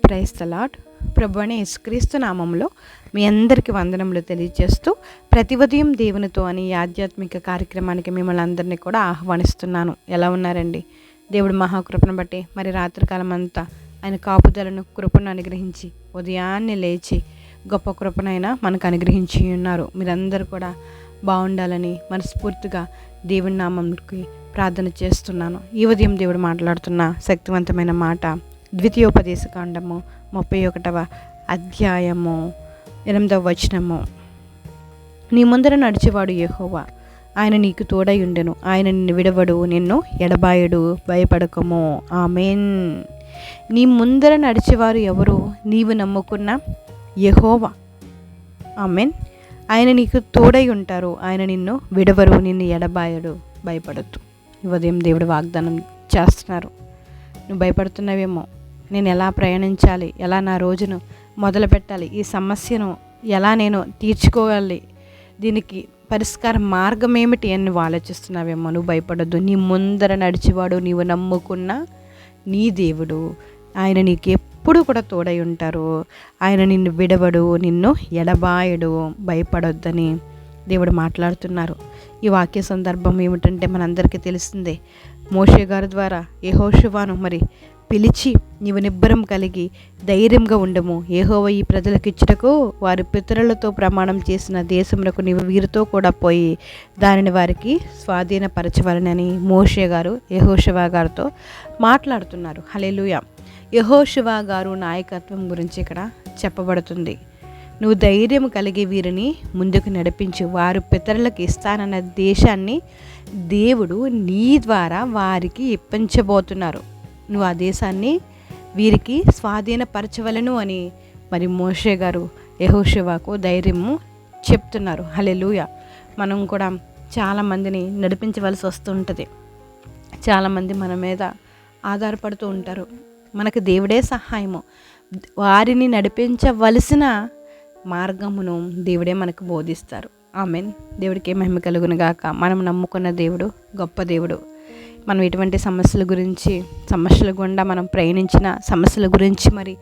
Praise the lord. ప్రభువైన యేసుక్రీస్తు నామములో మీ అందరికీ వందనములు తెలియజేస్తూ ప్రతి ఉదయం దేవునితో అని ఈ ఆధ్యాత్మిక కార్యక్రమానికి మిమ్మల్ని అందరినీ కూడా ఆహ్వానిస్తున్నాను. ఎలా ఉన్నారండి? దేవుడు మహాకృపను బట్టి మరి రాత్రికాలం అంతా ఆయన కాపుదలను కృపను అనుగ్రహించి ఉదయాన్నే లేచి గొప్ప కృపనైనా మనకు అనుగ్రహించి ఉన్నారు. మీరందరూ కూడా బాగుండాలని మనస్ఫూర్తిగా దేవుని నామంకి ప్రార్థన చేస్తున్నాను. ఈ ఉదయం దేవుడు మాట్లాడుతున్న శక్తివంతమైన మాట ద్వితీయోపదేశకాండము 31వ అధ్యాయము 8వ వచనము. నీ ముందర నడిచేవాడు యెహోవా, ఆయన నీకు తోడై ఉండెను, ఆయన నిన్ను విడవడు, నిన్ను ఎడబాయడు, భయపడకము. ఆమేన్. నీ ముందర నడిచేవారు ఎవరు? నీవు నమ్ముకున్న యెహోవా. ఆమేన్. ఆయన నీకు తోడై ఉంటారు, ఆయన నిన్ను విడవరు, నిన్ను ఎడబాయడు, భయపడద్దు. ఈ ఉదయం దేవుడు వాగ్దానం చేస్తున్నారు. నువ్వు భయపడుతున్నావేమో, నేను ఎలా ప్రయాణించాలి, ఎలా నా రోజును మొదలు పెట్టాలి, ఈ సమస్యను ఎలా నేను తీర్చుకోవాలి, దీనికి పరిష్కార మార్గం ఏమిటి అని నువ్వు ఆలోచిస్తున్నావేమో. నువ్వు భయపడద్దు. నీ ముందర నడిచేవాడు నీవు నమ్ముకున్న నీ దేవుడు, ఆయన నీకు ఎప్పుడు కూడా తోడై ఉంటారు, ఆయన నిన్ను విడవడు, నిన్ను ఎడబాయడు, భయపడొద్దని దేవుడు మాట్లాడుతున్నారు. ఈ వాక్య సందర్భం ఏమిటంటే మనందరికీ తెలిసిందే. మోషే గారి ద్వారా యెహోషువను మరి పిలిచి నీవు నిబ్బరం కలిగి ధైర్యంగా ఉండము, యెహోవా ఈ ప్రజలకు ఇచ్చుటకు వారి పితరులతో ప్రమాణం చేసిన దేశములకు నీవు వీరితో కూడా పోయి దానిని వారికి స్వాధీనపరచవలనని మోషే గారు యెహోషువ గారితో మాట్లాడుతున్నారు. హల్లెలూయా. యెహోషువ గారు నాయకత్వం గురించి ఇక్కడ చెప్పబడుతుంది. నువ్వు ధైర్యం కలిగి వీరిని ముందుకు నడిపించు, వారు పితరులకు ఇస్తానన్న దేశాన్ని దేవుడు నీ ద్వారా వారికి ఇప్పించబోతున్నారు. నువ్వు ఆ దేశాన్ని వీరికి స్వాధీనపరచవలను అని మరి మోషే గారు యెహోషువకు ధైర్యము చెప్తున్నారు. హల్లెలూయా. మనం కూడా చాలామందిని నడిపించవలసి వస్తుంటుంది. చాలామంది మన మీద ఆధారపడుతూ ఉంటారు. మనకు దేవుడే సహాయము. వారిని నడిపించవలసిన మార్గమును దేవుడే మనకు బోధిస్తారు. ఆమేన్. దేవుడికి మహిమ కలుగును గాక. మనం నమ్ముకున్న దేవుడు గొప్ప దేవుడు. మనం ఎటువంటి సమస్యల గుండా మనం ప్రయాణించిన సమస్యల గురించి మరి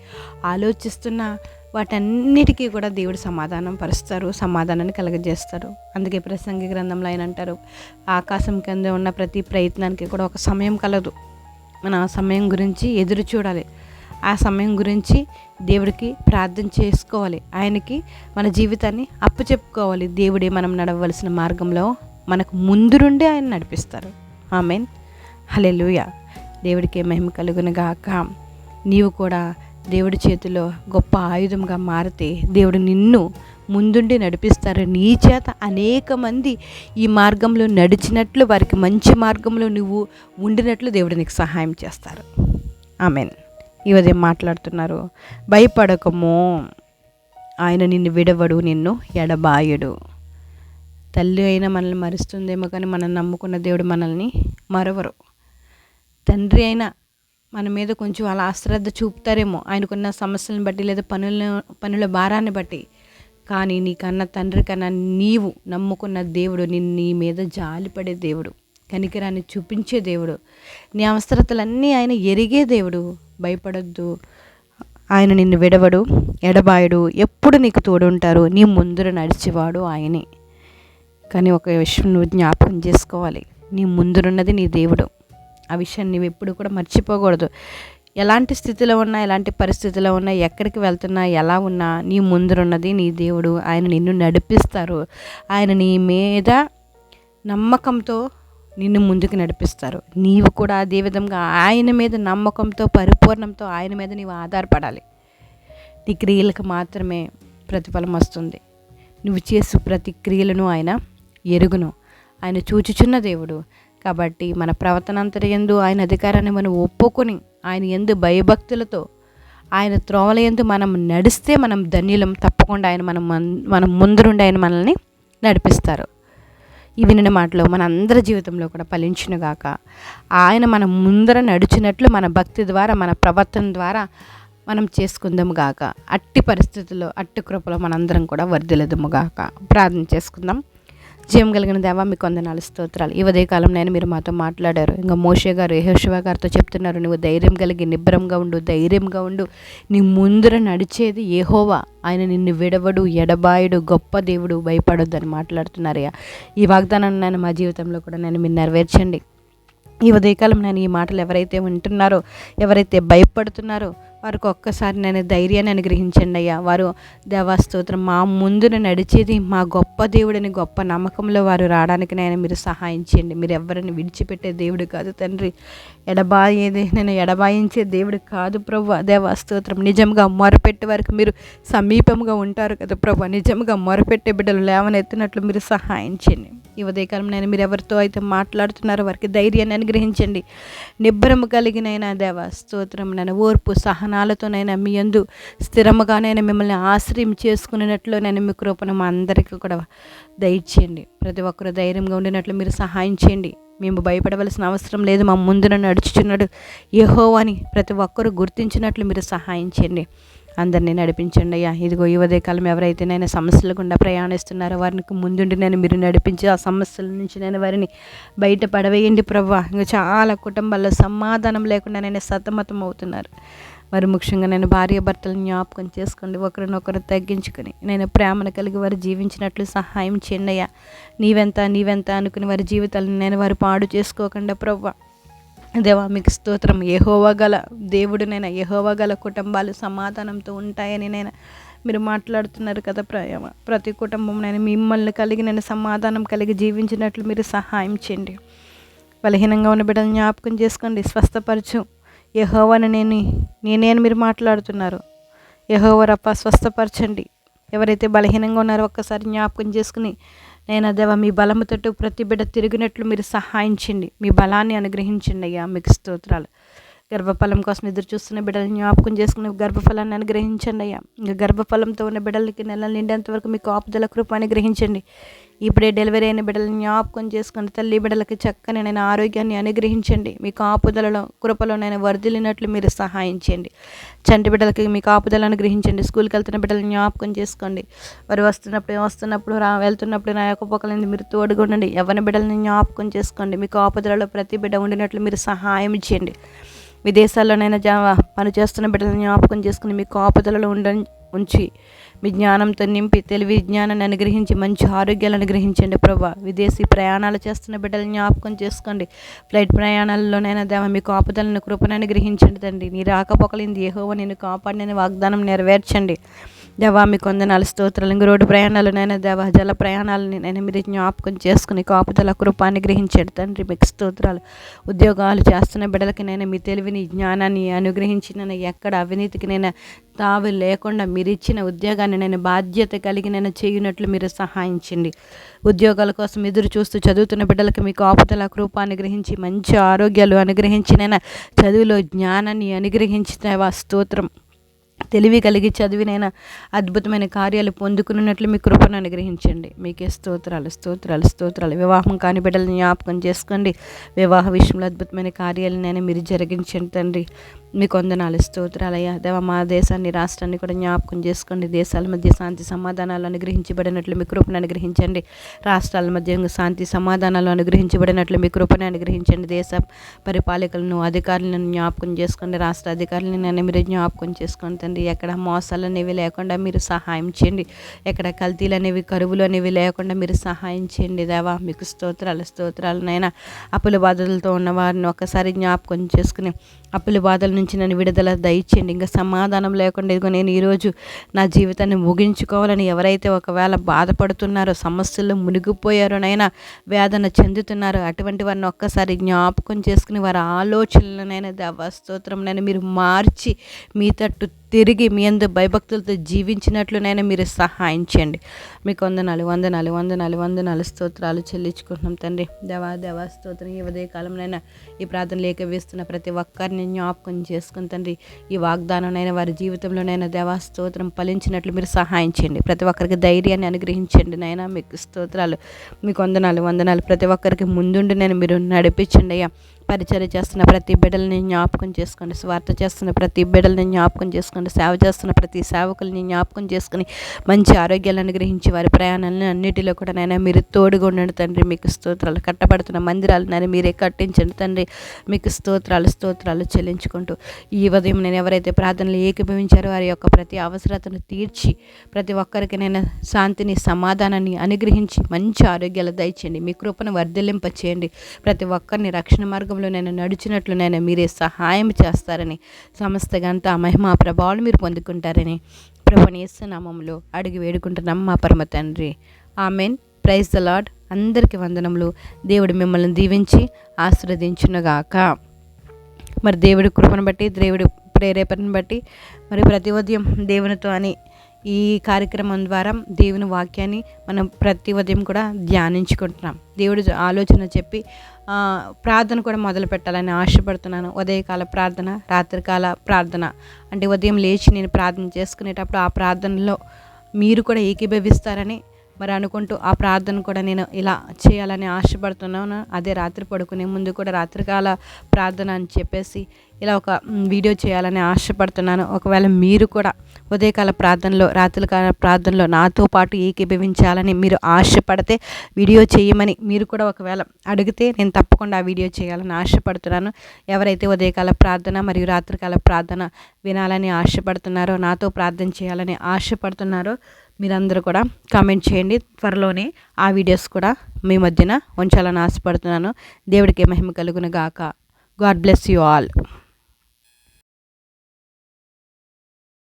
ఆలోచిస్తున్న వాటన్నిటికీ కూడా దేవుడు సమాధానం పరుస్తారు, సమాధానాన్ని కలగజేస్తారు. అందుకే ప్రసంగి గ్రంథంలో ఆయన అంటారు, ఆకాశం కింద ఉన్న ప్రతి ప్రయత్నానికి కూడా ఒక సమయం కలదు. మనం ఆ సమయం గురించి ఎదురు చూడాలి. ఆ సమయం గురించి దేవుడికి ప్రార్థన చేసుకోవాలి. ఆయనకి మన జీవితాన్ని అప్పచెప్పుకోవాలి. దేవుడే మనం నడవలసిన మార్గంలో మనకు ముందురుండి ఆయన నడిపిస్తారు. ఆమేన్. హల్లెలూయా. దేవుడికి మహిమ కలుగును గాక. నీవు కూడా దేవుడి చేతిలో గొప్ప ఆయుధంగా మారితే దేవుడు నిన్ను ముందుండి నడిపిస్తారు. నీ చేత అనేక మంది ఈ మార్గంలో నడిచినట్లు, వారికి మంచి మార్గంలో నువ్వు ఉండినట్లు దేవుడు నీకు సహాయం చేస్తారు. ఆమేన్. ఈ ఉదయం మాట్లాడుతున్నారు, భయపడకము, ఆయన నిన్ను విడవడు, నిన్ను ఎడబాయడు. తల్లి అయినా మనల్ని మరుస్తుందేమో కానీ మనం నమ్ముకున్న దేవుడు మనల్ని మరవరు. తండ్రి అయినా మన మీద కొంచెం అలా అశ్రద్ధ చూపుతారేమో, ఆయనకున్న సమస్యలను బట్టి లేదా పనుల భారాన్ని బట్టి. కానీ నీకన్నా తండ్రి కన్నా నీవు నమ్ముకున్న దేవుడు నీ మీద జాలిపడే దేవుడు, కనికరాన్ని చూపించే దేవుడు, నీ అవసరతలన్నీ ఆయన ఎరిగే దేవుడు. భయపడొద్దు. ఆయన నిన్ను విడవడు, ఎడబాయడు, ఎప్పుడు నీకు తోడుంటారు. నీ ముందర నడిచేవాడు ఆయనే. కానీ ఒక విషయం నువ్వు జ్ఞాపకం చేసుకోవాలి, నీ ముందురున్నది నీ దేవుడు. ఆ విషయాన్ని నువ్వు ఎప్పుడు కూడా మర్చిపోకూడదు. ఎలాంటి స్థితిలో ఉన్నా, ఎలాంటి పరిస్థితిలో ఉన్నా, ఎక్కడికి వెళ్తున్నా, ఎలా ఉన్నా, నీ ముందరున్నది నీ దేవుడు. ఆయన నిన్ను నడిపిస్తారు. ఆయన నీ మీద నమ్మకంతో నిన్ను ముందుకు నడిపిస్తారు. నీవు కూడా అదే విధంగా ఆయన మీద నమ్మకంతో, పరిపూర్ణంతో ఆయన మీద నీవు ఆధారపడాలి. నీ క్రియలకు మాత్రమే ప్రతిఫలం వస్తుంది. నువ్వు చేసే ప్రతి క్రియలను ఆయన ఎరుగును. ఆయన చూచుచున్న దేవుడు. కాబట్టి మన ప్రవర్తన అంతటి యందు ఆయన అధికారాన్ని మనం ఒప్పుకొని ఆయన యందు భయభక్తులతో ఆయన త్రోవల యందు మనం నడిస్తే మనం ధన్యులం. తప్పకుండా ఆయన మనం ముందరుండి ఆయన మనల్ని నడిపిస్తారు. ఈ వినిన మాటలో మన అందరి జీవితంలో కూడా ఫలించునుగాక. ఆయన మన ముందర నడిచినట్లు మన భక్తి ద్వారా, మన ప్రవర్తన ద్వారా మనం చేసుకుందాము గాక. అట్టి పరిస్థితుల్లో, అట్టి కృపలో మనందరం కూడా వర్ధిల్లదుము గాక. ప్రార్థన చేసుకుందాం. జీవం కలిగిన దేవా మీకు వందనాలు స్తోత్రాలు. ఈ ఉదయకాలం నేను మీరు మాతో మాట్లాడారు. ఇంకా మోషే గారు యెహోషువ గారితో చెప్తున్నారు, నువ్వు ధైర్యం కలిగి నిబ్బరంగా ఉండు, ధైర్యంగా ఉండు. నీ ముందర నడిచేది యెహోవా, ఆయన నిన్ను విడవడు, ఎడబాయుడు, గొప్ప దేవుడు, భయపడొద్దని మాట్లాడుతున్నారయ్యా. ఈ వాగ్దానాన్ని నేను మా జీవితంలో కూడా మీరు నెరవేర్చండి. ఈ ఉదయకాలం నేను ఈ మాటలు ఎవరైతే వింటున్నారో, ఎవరైతే భయపడుతున్నారో వారికి ఒక్కసారి నేను ధైర్యాన్ని అనుగ్రహించండి అయ్యా. వారు దేవా స్తోత్రం, మా ముందున నడిచేది మా గొప్ప దేవుడని గొప్ప నమ్మకంలో వారు రావడానికి నేను మీరు సహాయం చేయండి. మీరు ఎవరిని విడిచిపెట్టే దేవుడు కాదు తండ్రి, నేను ఎడబాయించే దేవుడు కాదు ప్రభువా. దేవా స్తోత్రం, నిజంగా మొరపెట్టే వారికి మీరు సమీపంగా ఉంటారు కదా ప్రభువా. నిజంగా మొరపెట్టే బిడ్డలు లేవనెత్తినట్లు మీరు సహాయం చేయండి. ఈ ఉదయకాలం మీరు ఎవరితో అయితే మాట్లాడుతున్నారో వారికి ధైర్యాన్ని అనుగ్రహించండి. నిబ్బరము కలిగినైనా దేవా స్తోత్రం, ఓర్పు సహనాలతోనైనా మీ యందు స్థిరముగానైనా మిమ్మల్ని ఆశ్రయం చేసుకునేటట్లు మీ కృపను మా అందరికీ కూడా దయచేయండి. ప్రతి ఒక్కరు ధైర్యంగా ఉండినట్లు మీరు సహాయం చేయండి. మేము భయపడవలసిన అవసరం లేదు, మా ముందున నడుచుచున్నాడు యెహోవా అని ప్రతి ఒక్కరూ గుర్తించినట్లు మీరు సహాయం చేయండి. అందరినీ నడిపించండి అయ్యా. ఇదిగో ఈ ఉదయకాలం ఎవరైతే సమస్యల గుండా ప్రయాణిస్తున్నారో వారికి ముందుండి మీరు నడిపించి ఆ సమస్యల నుంచి వారిని బయట పడవేయండి ప్రభా. ఇంకా చాలా కుటుంబాల్లో సమాధానం లేకుండా సతమతం అవుతున్నారు. మరి ముఖ్యంగా భార్య భర్తలను జ్ఞాపకం చేసుకోండి. ఒకరినొకరు తగ్గించుకొని ప్రేమను కలిగి వారు జీవించినట్లు సహాయం చేయండి అయ్యా. నీవెంత అనుకుని వారి జీవితాలను వారు పాడు చేసుకోకుండా ప్రభా. దేవా మీకు స్తోత్రం. యెహోవా గల దేవుడు యెహోవా గల కుటుంబాలు సమాధానంతో ఉంటాయని మీరు మాట్లాడుతున్నారు కదా ప్రేమ. ప్రతి కుటుంబం మిమ్మల్ని కలిగి సమాధానం కలిగి జీవించినట్లు మీరు సహాయం చేయండి. బలహీనంగా ఉన్న బిడ్డలను జ్ఞాపకం చేసుకోండి, స్వస్థపరచు. యెహోవాను నేనే అని మీరు మాట్లాడుతున్నారు. యెహోవా రప్ప స్వస్థపరచండి. ఎవరైతే బలహీనంగా ఉన్నారో ఒక్కసారి జ్ఞాపకం చేసుకుని దేవా మీ బలము తట్టు ప్రతి బిడ్డ తిరిగినట్లు మీరు సహాయం చేయండి. మీ బలాన్ని అనుగ్రహించండి అయ్యా. మీకు స్తోత్రాలు. గర్భఫలం కోసం ఎదురు చూస్తున్న బిడ్డలను జ్ఞాపకం చేసుకుని గర్భఫలాన్ని అనుగ్రహించండి అయ్యా. ఇంకా గర్భఫలంతో ఉన్న బిడ్డలకి నెలలు నిండేంత వరకు మీకు ఆపుదల కృప అనుగ్రహించండి. ఇప్పుడే డెలివరీ అయిన బిడ్డలను జ్ఞాపకం చేసుకుని తల్లి బిడ్డలకి చక్కని ఆరోగ్యాన్ని అనుగ్రహించండి. మీ కాపుదలలో కృపలో వర్ధిల్లినట్లు మీరు సహాయం చేయండి. చంటి బిడ్డలకి మీ కాపుదలను అనుగ్రహించండి. స్కూల్కి వెళ్తున్న బిడ్డలను జ్ఞాపకం చేసుకోండి. వారు వస్తున్నప్పుడు వెళ్తున్నప్పుడు నా యొక్క పొక్కలని మీరు తోడుగుండండి. ఎవరి బిడ్డలను జ్ఞాపకం చేసుకోండి. మీ కాపుదలలో ప్రతి బిడ్డ ఉండినట్లు మీరు సహాయం చేయండి. విదేశాల్లోనైనా పని చేస్తున్న బిడ్డలను జ్ఞాపకం చేసుకుని మీ కాపుదలలో ఉంచి మీ జ్ఞానంతో నింపి తెలివి జ్ఞానాన్ని అనుగ్రహించి మంచి ఆరోగ్యాలు అనుగ్రహించండి ప్రభా. విదేశీ ప్రయాణాలు చేస్తున్న బిడ్డలను జ్ఞాపకం చేసుకోండి. ఫ్లైట్ ప్రయాణాల్లోనైనా దేవా మీ కాపుదలను కృపను అనుగ్రహించండి తండ్రి. నీ రాకపోకలింది యెహోవా నిన్ను కాపాడినని వాగ్దానం నెరవేర్చండి దేవా. మీకు వందనాలు స్తోత్రాలు. రోడ్డు ప్రయాణాలు దేవా, జల ప్రయాణాలని మీరు జ్ఞాపకం చేసుకుని కాపుదల కృప అనుగ్రహించండి తండ్రి. మీకు స్తోత్రాలు. ఉద్యోగాలు చేస్తున్న బిడ్డలకి మీ తెలివిని జ్ఞానాన్ని అనుగ్రహించి ఎక్కడ అవినీతికి తావు లేకుండా మీరు ఇచ్చిన ఉద్యోగాన్ని బాధ్యత కలిగి చేయనట్లు మీరు సహాయించండి. ఉద్యోగాల కోసం ఎదురు చూస్తూ చదువుతున్న బిడ్డలకి మీకు కాపుదల కృప అనుగ్రహించి మంచి ఆరోగ్యాలు అనుగ్రహించి చదువులో జ్ఞానాన్ని అనుగ్రహించి దేవా స్తోత్రం. తెలివి కలిగి చదివినైనా అద్భుతమైన కార్యాలు పొందుకున్నట్లు మీ కృపను అనుగ్రహించండి. మీకే స్తోత్రాలు స్తోత్రాలు స్తోత్రాలు. వివాహం కాని బిడ్డలను జ్ఞాపకం చేసుకోండి. వివాహ విషయంలో అద్భుతమైన కార్యాలను మీరు జరిగించండి తండ్రి. మీకు వందనాలు స్తోత్రాలయ్యా దేవా. మా దేశాన్ని రాష్ట్రాన్ని కూడా జ్ఞాపకం చేసుకోండి. దేశాల మధ్య శాంతి సమాధానాలు అనుగ్రహించబడినట్లు మీ కృపను అనుగ్రహించండి. రాష్ట్రాల మధ్య శాంతి సమాధానాలు అనుగ్రహించబడినట్లు మీ కృపను అనుగ్రహించండి. దేశ పరిపాలకులను అధికారులను జ్ఞాపకం చేసుకోండి. రాష్ట్ర అధికారులను మీరు జ్ఞాపకం చేసుకోండి తండ్రి. ఎక్కడ మోసాలు అనేవి లేకుండా మీరు సహాయం చేయండి. ఎక్కడ కల్తీలు అనేవి కరువులు అనేవి లేకుండా మీరు సహాయం చేయండి దేవా. మీకు స్తోత్రాలు స్తోత్రాలు నైనా. అప్పుల బాధలతో ఉన్న వారిని ఒక్కసారి జ్ఞాపకం చేసుకుని అప్పుల బాధల నుంచి విడుదల దయచేయండి. ఇంకా సమాధానం లేకుండా ఇదిగో నేను ఈరోజు నా జీవితాన్ని ముగించుకోవాలని ఎవరైతే ఒకవేళ బాధపడుతున్నారో, సమస్యల్లో మునిగిపోయారో వేదన చెందుతున్నారో అటువంటి వారిని ఒక్కసారి జ్ఞాపకం చేసుకుని వారి ఆలోచనలనైనా దేవా స్తోత్రం మీరు మార్చి మీ తట్టు తిరిగి మీ అందు భయభక్తులతో జీవించినట్లునైనా మీరు సహాయం చేయండి. మీకు వందనాలు స్తోత్రాలు చెల్లించుకుంటున్నాం తండ్రి. దేవా స్తోత్రం. ఈ ఉదయకాలంనైనా ఈ ప్రార్థన లేక వేస్తున్న ప్రతి ఒక్కరిని జ్ఞాపకం చేసుకుని తండ్రి, ఈ వాగ్దానంనైనా వారి జీవితంలోనైనా దేవా స్తోత్రం ఫలించినట్లు మీరు సహాయం చేయండి. ప్రతి ఒక్కరికి ధైర్యాన్ని అనుగ్రహించండి నైనా. మీకు స్తోత్రాలు. మీకు వందనాలు. ప్రతి ఒక్కరికి ముందుండి మీరు నడిపించండి అయ్యా. పరిచర్య చేస్తున్న ప్రతి బిడ్డలని జ్ఞాపకం చేసుకోండి. స్వార్థ చేస్తున్న ప్రతి బిడ్డలని జ్ఞాపకం చేసుకోండి. సేవ చేస్తున్న ప్రతి సేవకుల్ని జ్ఞాపకం చేసుకుని మంచి ఆరోగ్యాలను అనుగ్రహించి వారి ప్రయాణాలను అన్నిటిలో కూడా నాయన మీరు తోడుగా ఉండండి తండ్రి. మీకు స్తోత్రాలు. కట్టబడుతున్న మందిరాలు నాయన మీరే కట్టించండి తండ్రి. మీకు స్తోత్రాలు చెల్లించుకుంటూ ఈ ఉదయం నేను ఎవరైతే ప్రార్థనలు ఏకీభవించారో వారి యొక్క ప్రతి అవసరతను తీర్చి ప్రతి ఒక్కరికి నేను శాంతిని సమాధానాన్ని అనుగ్రహించి మంచి ఆరోగ్యాలు దయచేయండి. మీ కృపను వర్ధిల్లింప చేయండి. ప్రతి ఒక్కరిని రక్షణ మార్గంలో నేను నడిచినట్లు నేను మీరే సహాయం చేస్తారని, సమస్త గంట మహిమ ప్రభావాలు మీరు పొందుకుంటారని ప్రభుని యేసు నామములో అడిగి వేడుకుంటున్నాం మా పరమ తండ్రి. ఆమెన్. Praise the lord. అందరికీ వందనములు. దేవుడు మిమ్మల్ని దీవించి ఆశీర్వదించునుగాక. మరి దేవుడి కృపను బట్టి, దేవుడి ప్రేరేపణను బట్టి మరి ప్రతి ఉదయం దేవునితో అని ఈ కార్యక్రమం ద్వారా దేవుని వాక్యాన్ని మనం ప్రతి ఉదయం కూడా ధ్యానించుకుంటున్నాం. దేవుడు ఆలోచన చెప్పి ప్రార్థన కూడా మొదలు పెట్టాలని ఆశపడుతున్నాను. ఉదయకాల ప్రార్థన, రాత్రికాల ప్రార్థన అంటే ఉదయం లేచి నేను ప్రార్థన చేసుకునేటప్పుడు ఆ ప్రార్థనలో మీరు కూడా ఏకీభవిస్తారని మరి అనుకుంటూ ఆ ప్రార్థన కూడా నేను ఇలా చేయాలని ఆశపడుతున్నాను. అదే రాత్రి పడుకునే ముందు కూడా రాత్రికాల ప్రార్థన అని చెప్పేసి ఇలా ఒక వీడియో చేయాలని ఆశపడుతున్నాను. ఒకవేళ మీరు కూడా ఉదయకాల ప్రార్థనలో, రాత్రికాల ప్రార్థనలో నాతో పాటు ఏకీభవించాలని మీరు ఆశపడితే వీడియో చేయమని మీరు కూడా ఒకవేళ అడిగితే నేను తప్పకుండా ఆ వీడియో చేయాలని ఆశపడుతున్నాను. ఎవరైతే ఉదయకాల ప్రార్థన మరియు రాత్రికాల ప్రార్థన వినాలని ఆశపడుతున్నారో, నాతో ప్రార్థన చేయాలని ఆశపడుతున్నారో మీరందరూ కూడా కామెంట్ చేయండి. త్వరలోనే ఆ వీడియోస్ కూడా మీ మధ్యన ఉంచాలని ఆశపడుతున్నాను. దేవుడికి మహిమ కలుగును గాక. God bless you all.